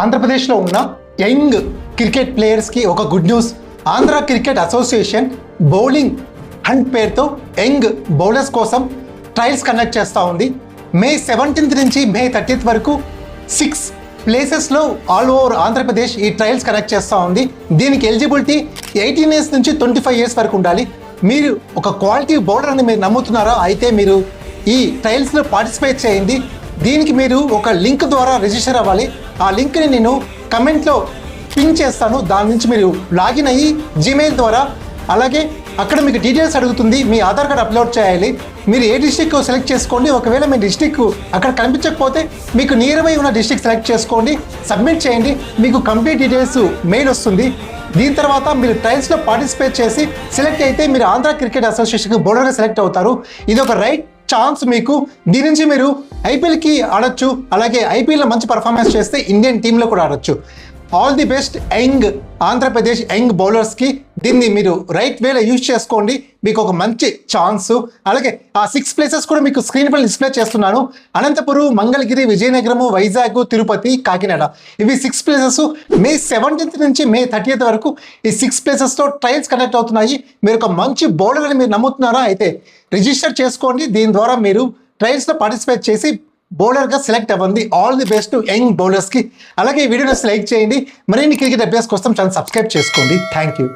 ఆంధ్రప్రదేశ్లో ఉన్న young cricket ప్లేయర్స్కి ఒక good news. Andhra cricket association bowling hunt పేరుతో యంగ్ బౌలర్స్ కోసం ట్రయల్స్ కండక్ట్ చేస్తూ ఉంది. మే 17th నుంచి మే 30th వరకు 6 ప్లేసెస్లో ఆల్ ఓవర్ ఆంధ్రప్రదేశ్ ఈ ట్రయల్స్ కండక్ట్ చేస్తూ ఉంది. దీనికి ఎలిజిబిలిటీ 18 years నుంచి 25 years వరకు ఉండాలి. మీరు ఒక క్వాలిటీ బౌలర్ అని మీరు నమ్ముతున్నారా? అయితే మీరు ఈ ట్రయల్స్లో పార్టిసిపేట్ చేయండి. దీనికి మీరు ఒక లింక్ ద్వారా రిజిస్టర్ అవ్వాలి. ఆ లింక్ని నేను కమెంట్లో పిన్ చేస్తాను. దాని నుంచి మీరు లాగిన్ అయ్యి జీమెయిల్ ద్వారా, అలాగే అక్కడ మీకు డీటెయిల్స్ అడుగుతుంది. మీ ఆధార్ కార్డ్ అప్లోడ్ చేయాలి. మీరు ఏ డిస్ట్రిక్ట్ సెలెక్ట్ చేసుకోండి. ఒకవేళ మీ డిస్ట్రిక్ట్ అక్కడ కనిపించకపోతే మీకు నియర్ బై ఉన్న డిస్ట్రిక్ట్ సెలెక్ట్ చేసుకోండి, సబ్మిట్ చేయండి. మీకు కంప్లీట్ డీటెయిల్స్ మెయిల్ వస్తుంది. దీని తర్వాత మీరు ట్రయల్స్లో పార్టిసిపేట్ చేసి సెలెక్ట్ అయితే మీరు ఆంధ్ర క్రికెట్ అసోసియేషన్కి బౌలర్గా సెలెక్ట్ అవుతారు. ఇది ఒక రైట్ ఛాన్స్ మీకు. దీని నుంచి మీరు ఐపీఎల్కి ఆడొచ్చు, అలాగే ఐపీఎల్లో మంచి పర్ఫార్మెన్స్ చేస్తే ఇండియన్ టీంలో కూడా ఆడొచ్చు. All the best young Andhra Pradesh young బౌలర్స్కి. దీన్ని మీరు రైట్ వేలో యూజ్ చేసుకోండి. మీకు ఒక మంచి ఛాన్స్. అలాగే ఆ 6 places కూడా మీకు స్క్రీన్ పైన డిస్ప్లే చేస్తున్నాను. అనంతపురం, మంగళగిరి, విజయనగరము, వైజాగ్, తిరుపతి, కాకినాడ. ఇవి 6 places. మే 17th నుంచి మే 30th వరకు ఈ 6 placesలో ట్రయల్స్ కండక్ట్ అవుతున్నాయి. మీరు ఒక మంచి బౌలర్ అని మీరు నమ్ముతున్నారా? అయితే రిజిస్టర్ చేసుకోండి. దీని ద్వారా మీరు ట్రయల్స్లో పార్టిసిపేట్ చేసి బౌలర్గా సెలెక్ట్ అవ్వండి. ఆల్ ది బెస్ట్ యంగ్ బౌలర్స్కి. అలాగే ఈ వీడియోని లైక్ చేయండి. మరిన్ని క్రికెట్ అప్డేట్స్ కోసం ఛానల్ సబ్స్క్రైబ్ చేసుకోండి. Thank you.